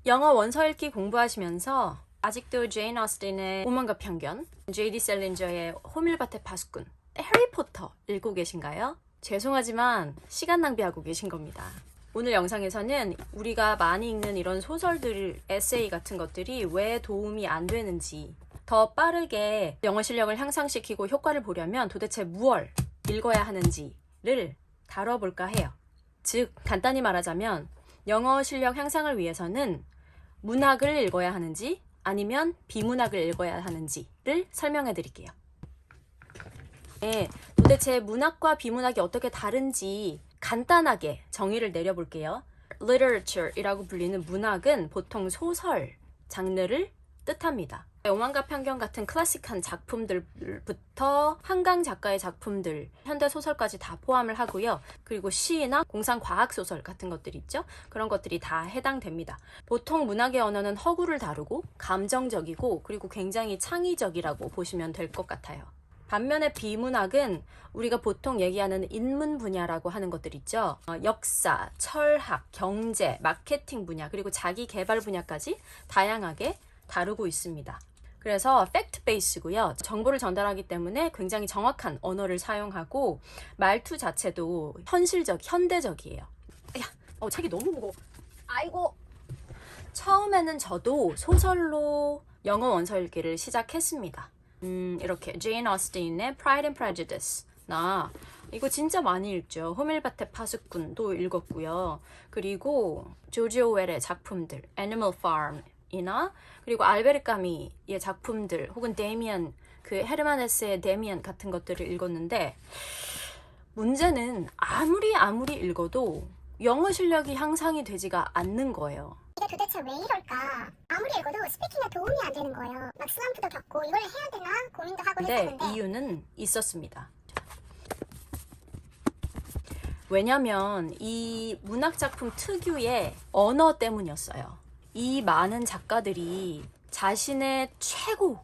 영어 원서 읽기 공부하시면서 아직도 제인 오스틴의 오만과 편견, J.D. 셀린저의 호밀밭의 파수꾼, 해리포터 읽고 계신가요? 죄송하지만 시간 낭비하고 계신 겁니다. 오늘 영상에서는 우리가 많이 읽는 이런 소설들, 에세이 같은 것들이 왜 도움이 안 되는지, 더 빠르게 영어 실력을 향상시키고 효과를 보려면 도대체 무엇을 읽어야 하는지를 다뤄볼까 해요. 즉, 간단히 말하자면 영어 실력 향상을 위해서는 문학을 읽어야 하는지 아니면 비문학을 읽어야 하는지를 설명해 드릴게요. 네, 도대체 문학과 비문학이 어떻게 다른지 간단하게 정의를 내려볼게요. Literature이라고 불리는 문학은 보통 소설 장르를 뜻합니다. 오만과 편견 같은 클래식한 작품들부터 한강 작가의 작품들, 현대 소설까지 다 포함을 하고요. 그리고 시나 공상 과학 소설 같은 것들 있죠? 그런 것들이 다 해당됩니다. 보통 문학의 언어는 허구를 다루고 감정적이고 그리고 굉장히 창의적이라고 보시면 될 것 같아요. 반면에 비문학은 우리가 보통 얘기하는 인문 분야라고 하는 것들 있죠. 역사, 철학, 경제, 마케팅 분야, 그리고 자기 개발 분야까지 다양하게 다루고 있습니다. 그래서 팩트 베이스고요. 정보를 전달하기 때문에 굉장히 정확한 언어를 사용하고 말투 자체도 현대적이에요. 야, 책이 너무 무거워. 아이고. 처음에는 저도 소설로 영어 원서 읽기를 시작했습니다. 이렇게 제인 오스틴의 Pride and Prejudice. 이거 진짜 많이 읽죠. 호밀밭의 파수꾼도 읽었고요. 그리고 조지 오웰의 작품들, Animal Farm 이나 그리고 알베르 까미의 작품들 혹은 데미안, 헤르만 헤세의 데미안 같은 것들을 읽었는데 문제는 아무리 읽어도 영어 실력이 향상이 되지가 않는 거예요. 이게 도대체 왜 이럴까? 아무리 읽어도 스피킹에 도움이 안 되는 거예요. 막 슬럼프도 겪고 이걸 해야 되나 고민도 하고 했었는데 이유는 있었습니다. 왜냐면 이 문학작품 특유의 언어 때문이었어요. 이 많은 작가들이 자신의 최고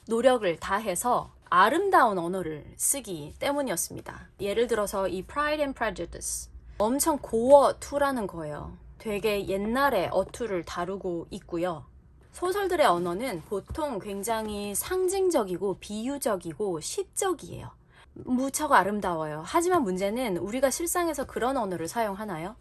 노력을 다해서 아름다운 언어를 쓰기 때문이었습니다. 예를 들어서 이 Pride and Prejudice 엄청 고어투라는 거예요. 되게 옛날의 어투를 다루고 있고요. 소설들의 언어는 보통 굉장히 상징적이고 비유적이고 시적이에요. 무척 아름다워요. 하지만 문제는 우리가 실상에서 그런 언어를 사용하나요?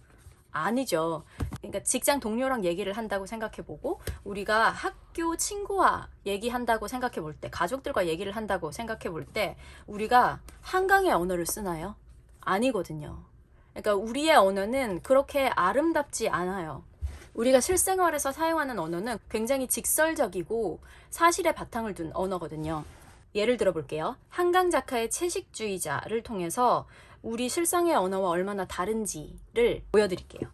아니죠. 그러니까 직장 동료랑 얘기를 한다고 생각해보고 우리가 학교 친구와 얘기한다고 생각해볼 때, 가족들과 얘기를 한다고 생각해볼 때 우리가 한강의 언어를 쓰나요? 아니거든요. 그러니까 우리의 언어는 그렇게 아름답지 않아요. 우리가 실생활에서 사용하는 언어는 굉장히 직설적이고 사실에 바탕을 둔 언어거든요. 예를 들어볼게요. 한강 작가의 채식주의자를 통해서 우리 실상의 언어와 얼마나 다른지를 보여드릴게요.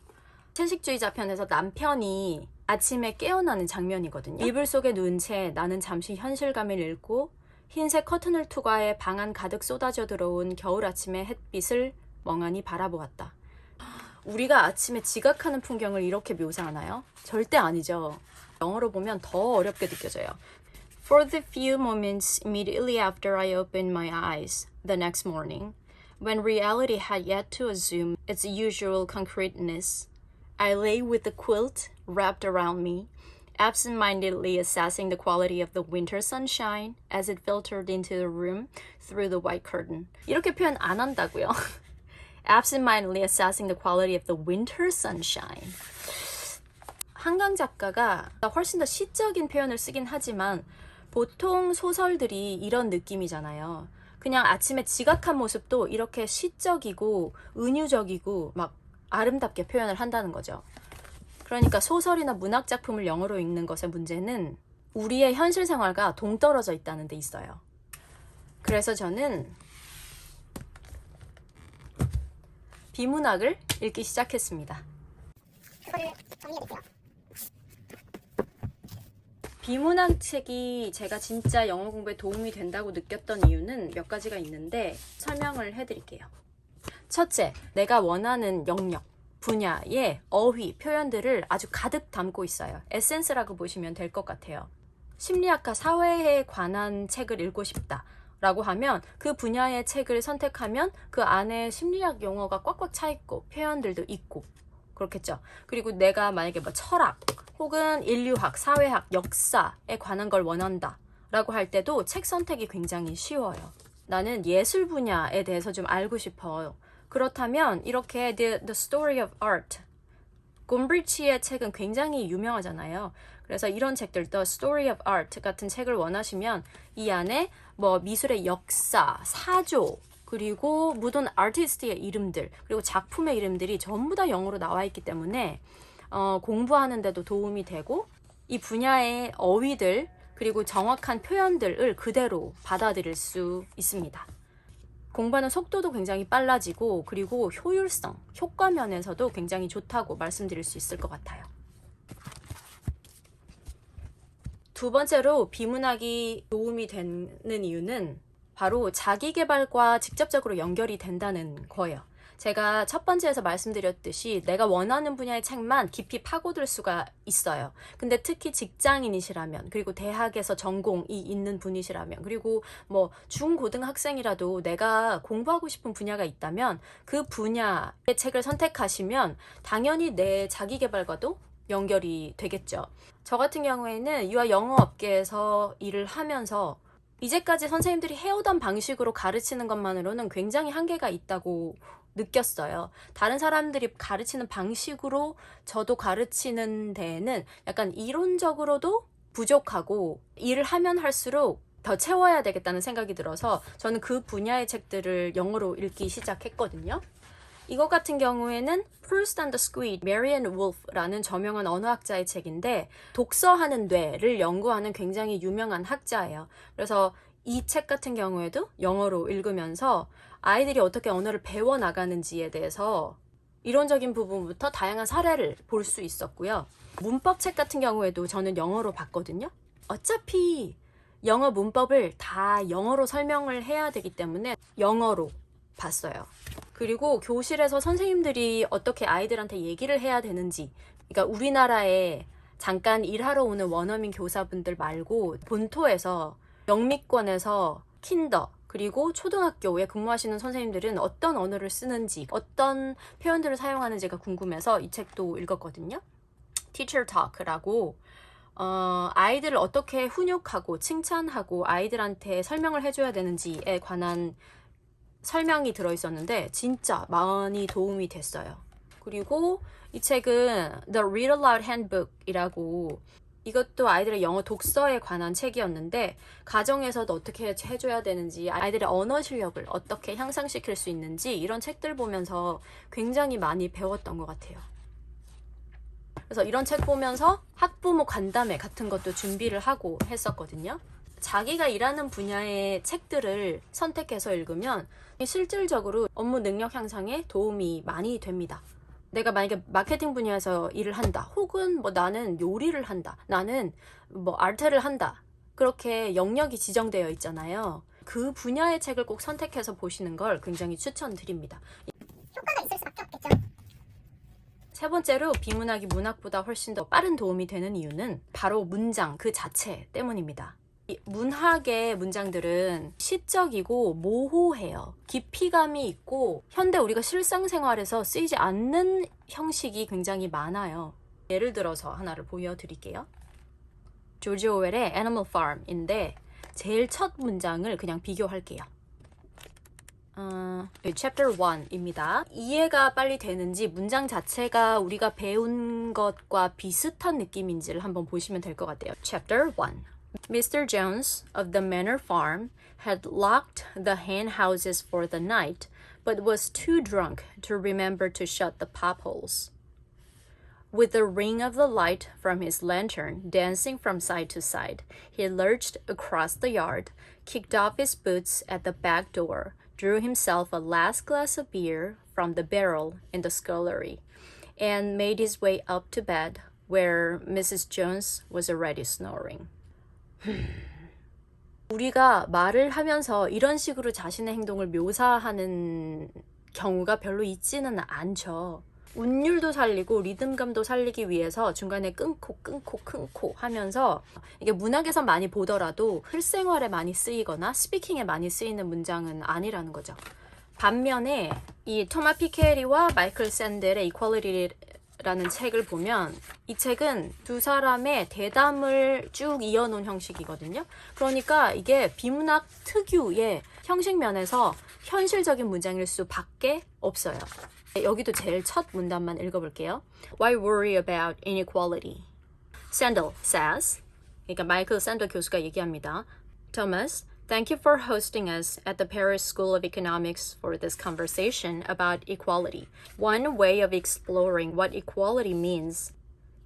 채식주의자 편에서 남편이 아침에 깨어나는 장면이거든요. 이불 속에 누운 채 나는 잠시 현실감을 잃고 흰색 커튼을 투과해 방 안 가득 쏟아져 들어온 겨울 아침의 햇빛을 멍하니 바라보았다. 우리가 아침에 지각하는 풍경을 이렇게 묘사하나요? 절대 아니죠. 영어로 보면 더 어렵게 느껴져요. For the few moments immediately after I opened my eyes the next morning, when reality had yet to assume its usual concreteness, I lay with the quilt wrapped around me, absent-mindedly assessing the quality of the winter sunshine as it filtered into the room through the white curtain. 이렇게 표현 안 한다고요. Absent-mindedly assessing the quality of the winter sunshine. 한강 작가가 훨씬 더 시적인 표현을 쓰긴 하지만 보통 소설들이 이런 느낌이잖아요. 그냥 아침에 지각한 모습도 이렇게 시적이고 은유적이고 막 아름답게 표현을 한다는 거죠. 그러니까 소설이나 문학 작품을 영어로 읽는 것의 문제는 우리의 현실 생활과 동떨어져 있다는 데 있어요. 그래서 저는 비문학을 읽기 시작했습니다. 그거를 정리해드릴게요. 비문학 책이 제가 진짜 영어 공부에 도움이 된다고 느꼈던 이유는 몇 가지가 있는데 설명을 해드릴게요. 첫째, 내가 원하는 영역, 분야의 어휘, 표현들을 아주 가득 담고 있어요. 에센스라고 보시면 될 것 같아요. 심리학과 사회에 관한 책을 읽고 싶다 라고 하면 그 분야의 책을 선택하면 그 안에 심리학 용어가 꽉꽉 차 있고 표현들도 있고 그렇겠죠. 그리고 내가 만약에 철학 혹은 인류학, 사회학, 역사에 관한 걸 원한다 라고 할 때도 책 선택이 굉장히 쉬워요. 나는 예술 분야에 대해서 좀 알고 싶어요. 그렇다면 이렇게 The Story of Art, 곰브리치의 책은 굉장히 유명하잖아요. 그래서 이런 책들, The Story of Art 같은 책을 원하시면 이 안에 뭐 미술의 역사, 사조, 그리고 모든 아티스트의 이름들, 그리고 작품의 이름들이 전부 다 영어로 나와 있기 때문에 공부하는 데도 도움이 되고 이 분야의 어휘들 그리고 정확한 표현들을 그대로 받아들일 수 있습니다. 공부하는 속도도 굉장히 빨라지고 그리고 효율성, 효과 면에서도 굉장히 좋다고 말씀드릴 수 있을 것 같아요. 두 번째로 비문학이 도움이 되는 이유는 바로 자기계발과 직접적으로 연결이 된다는 거예요. 제가 첫 번째에서 말씀드렸듯이 내가 원하는 분야의 책만 깊이 파고들 수가 있어요. 근데 특히 직장인이시라면, 그리고 대학에서 전공이 있는 분이시라면, 그리고 뭐 중고등학생이라도 내가 공부하고 싶은 분야가 있다면 그 분야의 책을 선택하시면 당연히 내 자기계발과도 연결이 되겠죠. 저 같은 경우에는 유아 영어 업계에서 일을 하면서 이제까지 선생님들이 해오던 방식으로 가르치는 것만으로는 굉장히 한계가 있다고 느꼈어요. 다른 사람들이 가르치는 방식으로 저도 가르치는 데에는 약간 이론적으로도 부족하고 일을 하면 할수록 더 채워야 되겠다는 생각이 들어서 저는 그 분야의 책들을 영어로 읽기 시작했거든요. 이것 같은 경우에는 Proust and the Squid, Marianne Wolf라는 저명한 언어학자의 책인데 독서하는 뇌를 연구하는 굉장히 유명한 학자예요. 그래서 이 책 같은 경우에도 영어로 읽으면서 아이들이 어떻게 언어를 배워나가는지에 대해서 이론적인 부분부터 다양한 사례를 볼 수 있었고요. 문법 책 같은 경우에도 저는 영어로 봤거든요. 어차피 영어 문법을 다 영어로 설명을 해야 되기 때문에 영어로 봤어요. 그리고 교실에서 선생님들이 어떻게 아이들한테 얘기를 해야 되는지, 그러니까 우리나라에 잠깐 일하러 오는 원어민 교사분들 말고 본토에서 영미권에서 킨더 그리고 초등학교에 근무하시는 선생님들은 어떤 언어를 쓰는지, 어떤 표현들을 사용하는지가 궁금해서 이 책도 읽었거든요. Teacher Talk라고 아이들을 어떻게 훈육하고 칭찬하고 아이들한테 설명을 해줘야 되는지에 관한 설명이 들어있었는데 진짜 많이 도움이 됐어요. 그리고 이 책은 The Read Aloud Handbook이라고, 이것도 아이들의 영어 독서에 관한 책이었는데 가정에서도 어떻게 해줘야 되는지, 아이들의 언어 실력을 어떻게 향상시킬 수 있는지 이런 책들 보면서 굉장히 많이 배웠던 것 같아요. 그래서 이런 책 보면서 학부모 간담회 같은 것도 준비를 하고 했었거든요. 자기가 일하는 분야의 책들을 선택해서 읽으면 실질적으로 업무 능력 향상에 도움이 많이 됩니다. 내가 만약에 마케팅 분야에서 일을 한다, 혹은 뭐 나는 요리를 한다, 나는 뭐 아트를 한다, 그렇게 영역이 지정되어 있잖아요. 그 분야의 책을 꼭 선택해서 보시는 걸 굉장히 추천드립니다. 효과가 있을 수밖에 없겠죠. 세 번째로 비문학이 문학보다 훨씬 더 빠른 도움이 되는 이유는 바로 문장 그 자체 때문입니다. 문학의 문장들은 시적이고 모호해요. 깊이감이 있고 현대 우리가 실상생활에서 쓰이지 않는 형식이 굉장히 많아요. 예를 들어서 하나를 보여드릴게요. 조지 오웰의 Animal Farm인데 제일 첫 문장을 그냥 비교할게요. Chapter 1입니다. 이해가 빨리 되는지 문장 자체가 우리가 배운 것과 비슷한 느낌인지를 한번 보시면 될 것 같아요. Chapter 1. Mr. Jones of the Manor Farm had locked the hen houses for the night, but was too drunk to remember to shut the potholes. With the ring of the light from his lantern dancing from side to side, he lurched across the yard, kicked off his boots at the back door, drew himself a last glass of beer from the barrel in the scullery, and made his way up to bed, where Mrs. Jones was already snoring. 우리가 말을 하면서 이런 식으로 자신의 행동을 묘사하는 경우가 별로 있지는 않죠. 운율도 살리고 리듬감도 살리기 위해서 중간에 끊고 하면서, 이게 문학에서 많이 보더라도 실생활에 많이 쓰이거나 스피킹에 많이 쓰이는 문장은 아니라는 거죠. 반면에 이 토마 피케리와 마이클 샌델의 이퀄리티를 라는 책을 보면 이 책은 두 사람의 대담을 쭉 이어놓은 형식이거든요. 그러니까 이게 비문학 특유의 형식 면에서 현실적인 문장일 수밖에 없어요. 여기도 제일 첫 문단만 읽어볼게요. Why worry about inequality? Sandel says, 그러니까 마이클 샌들 교수가 얘기합니다. Thomas, thank you for hosting us at the Paris School of Economics for this conversation about equality. One way of exploring what equality means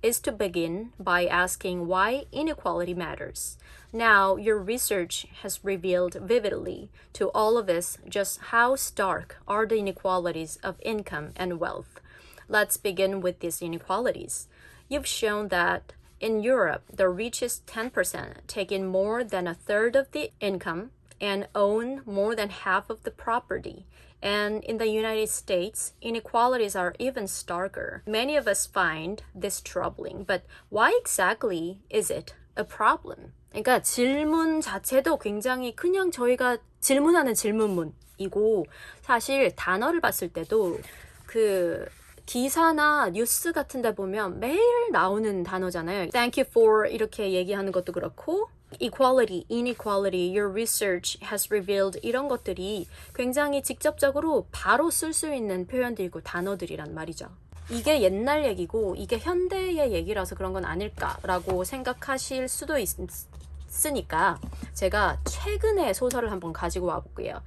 is to begin by asking why inequality matters. Now, your research has revealed vividly to all of us just how stark are the inequalities of income and wealth. Let's begin with these inequalities. You've shown that in Europe, the richest 10% take in more than a third of the income and own more than half of the property. And in the United States, inequalities are even starker. Many of us find this troubling, but why exactly is it a problem? 그러니까 질문 자체도 굉장히 그냥 저희가 질문하는 질문문이고 사실 단어를 봤을 때도 그 기사나 뉴스 같은 데 보면 매일 나오는 단어잖아요. Thank you for 이렇게 얘기하는 것도 그렇고 equality, inequality, your research has revealed 이런 것들이 굉장히 직접적으로 바로 쓸 수 있는 표현들이고 단어들이란 말이죠. 이게 옛날 얘기고 이게 현대의 얘기라서 그런 건 아닐까라고 생각하실 수도 있으니까 제가 최근의 소설을 한번 가지고 와볼게요.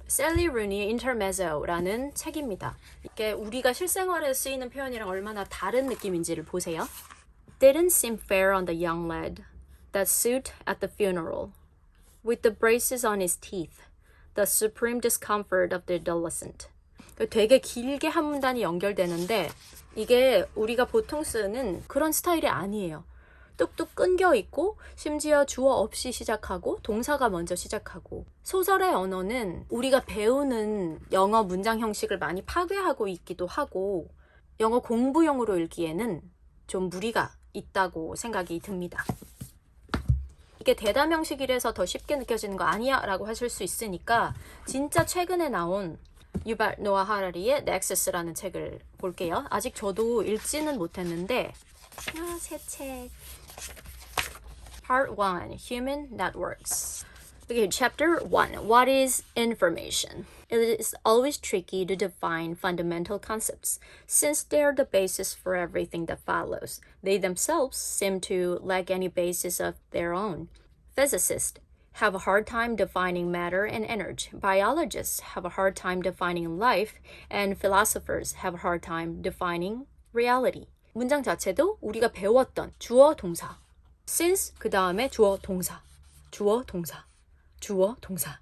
셀리 루니의 Intermezzo라는 책입니다. 이게 우리가 실생활에 쓰이는 표현이랑 얼마나 다른 느낌인지를 보세요. Didn't seem fair on the young lad. That suit at the funeral. With the braces on his teeth. The supreme discomfort of the adolescent. 되게 길게 한 문단이 연결되는데 이게 우리가 보통 쓰는 그런 스타일이 아니에요. 뚝뚝 끊겨 있고 심지어 주어 없이 시작하고 동사가 먼저 시작하고 소설의 언어는 우리가 배우는 영어 문장 형식을 많이 파괴하고 있기도 하고 영어 공부용으로 읽기에는 좀 무리가 있다고 생각이 듭니다. 이게 대담 형식이라서 더 쉽게 느껴지는 거 아니야 라고 하실 수 있으니까 진짜 최근에 나온 유발 노아 하라리의 Nexus라는 책을 볼게요. 아직 저도 읽지는 못했는데 새 책. Part 1. Human Networks. Okay, Chapter 1. What is information? It is always tricky to define fundamental concepts, since they are the basis for everything that follows. They themselves seem to lack any basis of their own. Physicists have a hard time defining matter and energy. Biologists have a hard time defining life, and philosophers have a hard time defining reality. 문장 자체도 우리가 배웠던 주어 동사 since 그 다음에 주어 동사 주어 동사 주어 동사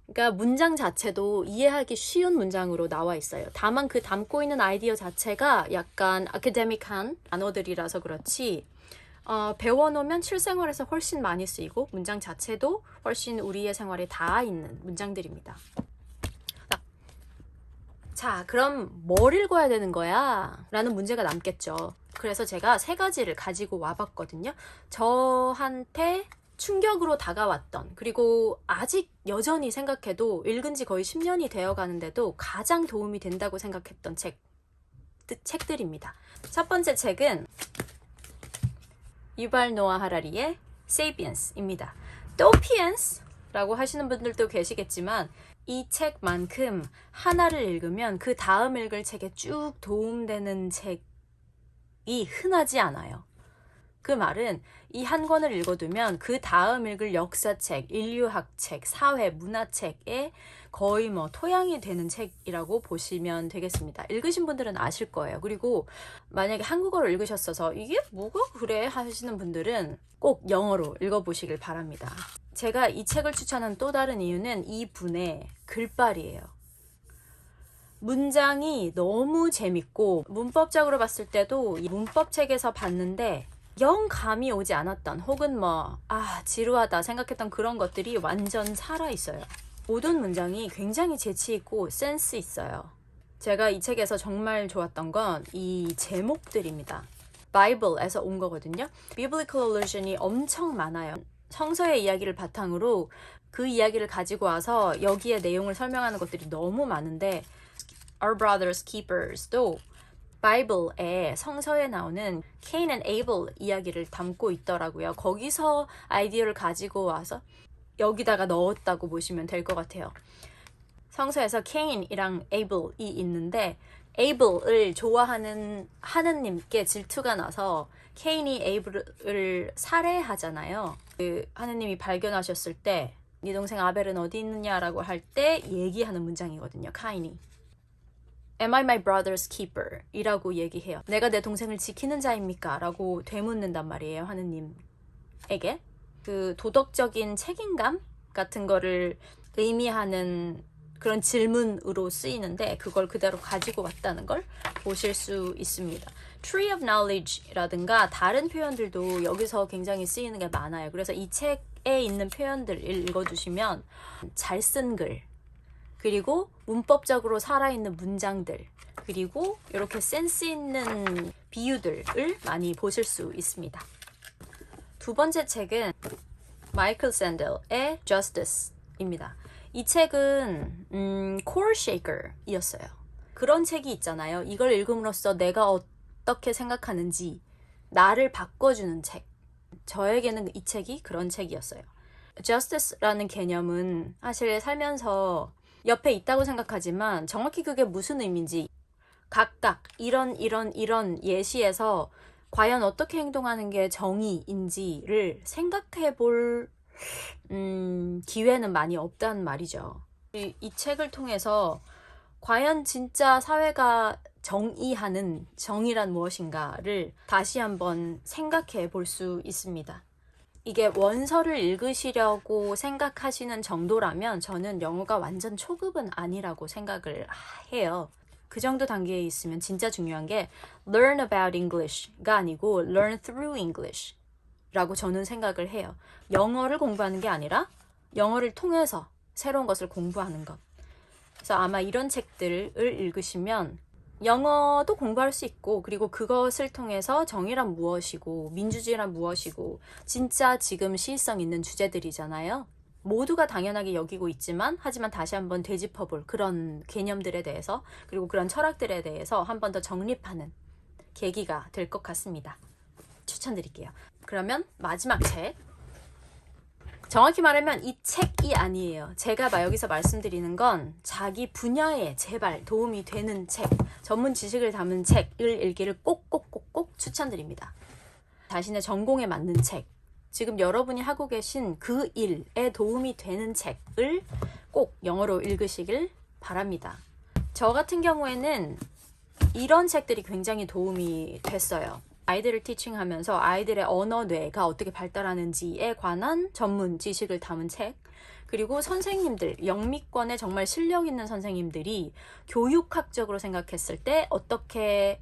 그러니까 문장 자체도 이해하기 쉬운 문장으로 나와 있어요. 다만 그 담고 있는 아이디어 자체가 약간 아카데믹한 단어들이라서 그렇지 배워놓으면 실생활에서 훨씬 많이 쓰이고 문장 자체도 훨씬 우리의 생활에 닿아 있는 문장들입니다. 자, 그럼 뭘 읽어야 되는 거야? 라는 문제가 남겠죠. 그래서 제가 3가지를 가지고 와봤거든요. 저한테 충격으로 다가왔던 그리고 아직 여전히 생각해도 읽은 지 거의 10년이 되어 가는데도 가장 도움이 된다고 생각했던 책들입니다. 첫 번째 책은 유발 노아 하라리의 Sapiens입니다. 또 Piens라고 하시는 분들도 계시겠지만 이 책만큼 하나를 읽으면 그 다음 읽을 책에 쭉 도움되는 책이 흔하지 않아요. 그 말은 이 한 권을 읽어두면 그 다음 읽을 역사책, 인류학책, 사회, 문화책에 거의 토양이 되는 책이라고 보시면 되겠습니다. 읽으신 분들은 아실 거예요. 그리고 만약에 한국어로 읽으셨어서 이게 뭐가 그래 하시는 분들은 꼭 영어로 읽어보시길 바랍니다. 제가 이 책을 추천한 또 다른 이유는 이 분의 글빨이에요. 문장이 너무 재밌고 문법적으로 봤을 때도 이 문법책에서 봤는데 영 감이 오지 않았던 혹은 지루하다 생각했던 그런 것들이 완전 살아있어요. 모든 문장이 굉장히 재치있고 센스 있어요. 제가 이 책에서 정말 좋았던 건 이 제목들입니다. 바이블에서 온 거거든요. Biblical allusion이 엄청 많아요. 성서의 이야기를 바탕으로 그 이야기를 가지고 와서 여기에 내용을 설명하는 것들이 너무 많은데 Our Brother's Keepers도 바이블에 성서에 나오는 Cain and Abel 이야기를 담고 있더라고요. 거기서 아이디어를 가지고 와서 여기다가 넣었다고 보시면 될 것 같아요. 성서에서 Cain이랑 Abel이 있는데 Abel을 좋아하는 하느님께 질투가 나서 Cain이 Abel을 살해하잖아요. 그 하느님이 발견하셨을 때 네 동생 아벨은 어디 있느냐라고 할 때 얘기하는 문장이거든요. 카인이 Am I my brother's keeper? 이라고 얘기해요. 내가 내 동생을 지키는 자입니까? 라고 되묻는단 말이에요. 하느님에게. 그 도덕적인 책임감 같은 거를 의미하는 그런 질문으로 쓰이는데 그걸 그대로 가지고 왔다는 걸 보실 수 있습니다. Tree of Knowledge라든가 다른 표현들도 여기서 굉장히 쓰이는 게 많아요. 그래서 이 책에 있는 표현들을 읽어주시면 잘 쓴 글, 그리고 문법적으로 살아있는 문장들, 그리고 이렇게 센스 있는 비유들을 많이 보실 수 있습니다. 두 번째 책은 마이클 샌델의 Justice입니다. 이 책은 core shaker이었어요. 그런 책이 있잖아요. 이걸 읽음으로써 내가 어떻게 생각하는지 나를 바꿔주는 책. 저에게는 이 책이 그런 책이었어요. Justice라는 개념은 사실 살면서 옆에 있다고 생각하지만 정확히 그게 무슨 의미인지 각각 이런 예시에서 과연 어떻게 행동하는 게 정의인지를 생각해 볼 기회는 많이 없다는 말이죠. 이 책을 통해서 과연 진짜 사회가 정의하는 정의란 무엇인가를 다시 한번 생각해 볼 수 있습니다. 이게 원서를 읽으시려고 생각하시는 정도라면 저는 영어가 완전 초급은 아니라고 생각을 해요. 그 정도 단계에 있으면 진짜 중요한 게 learn about English가 아니고 learn through English 라고 저는 생각을 해요. 영어를 공부하는 게 아니라 영어를 통해서 새로운 것을 공부하는 것. 그래서 아마 이런 책들을 읽으시면 영어도 공부할 수 있고, 그리고 그것을 통해서 정의란 무엇이고 민주주의란 무엇이고 진짜 지금 시의성 있는 주제들이잖아요. 모두가 당연하게 여기고 있지만 하지만 다시 한번 되짚어볼 그런 개념들에 대해서, 그리고 그런 철학들에 대해서 한 번 더 정립하는 계기가 될 것 같습니다. 추천드릴게요. 그러면 마지막 책. 정확히 말하면 이 책이 아니에요. 제가 여기서 말씀드리는 건 자기 분야에 제발 도움이 되는 책, 전문 지식을 담은 책을 읽기를 꼭꼭꼭꼭 추천드립니다. 자신의 전공에 맞는 책, 지금 여러분이 하고 계신 그 일에 도움이 되는 책을 꼭 영어로 읽으시길 바랍니다. 저 같은 경우에는 이런 책들이 굉장히 도움이 됐어요. 아이들을 티칭하면서 아이들의 언어 뇌가 어떻게 발달하는지에 관한 전문 지식을 담은 책, 그리고 선생님들, 영미권에 정말 실력 있는 선생님들이 교육학적으로 생각했을 때 어떻게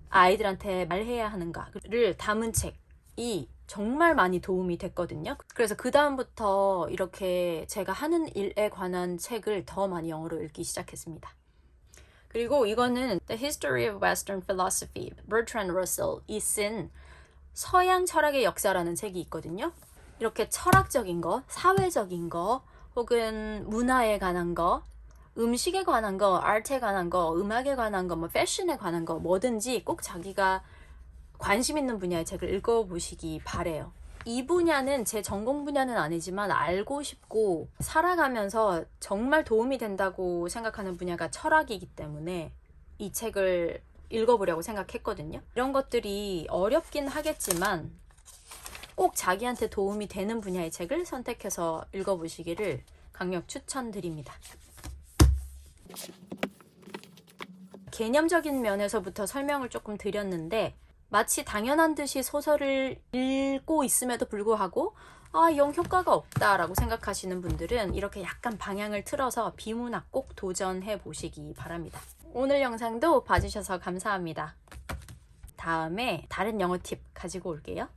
아이들한테 말해야 하는가를 담은 책이 정말 많이 도움이 됐거든요. 그래서 그 다음부터 이렇게 제가 하는 일에 관한 책을 더 많이 영어로 읽기 시작했습니다. 그리고 이거는 The History of Western Philosophy, Bertrand Russell이 쓴 서양 철학의 역사라는 책이 있거든요. 이렇게 철학적인 거, 사회적인 거, 혹은 문화에 관한 거, 음식에 관한 거, 아트에 관한 거, 음악에 관한 거, 패션에 관한 거, 뭐든지 꼭 자기가 관심 있는 분야의 책을 읽어보시기 바래요. 이 분야는 제 전공 분야는 아니지만 알고 싶고 살아가면서 정말 도움이 된다고 생각하는 분야가 철학이기 때문에 이 책을 읽어보려고 생각했거든요. 이런 것들이 어렵긴 하겠지만 꼭 자기한테 도움이 되는 분야의 책을 선택해서 읽어보시기를 강력 추천드립니다. 개념적인 면에서부터 설명을 조금 드렸는데 마치 당연한 듯이 소설을 읽고 있음에도 불구하고 영 효과가 없다라고 생각하시는 분들은 이렇게 약간 방향을 틀어서 비문학 꼭 도전해 보시기 바랍니다. 오늘 영상도 봐주셔서 감사합니다. 다음에 다른 영어 팁 가지고 올게요.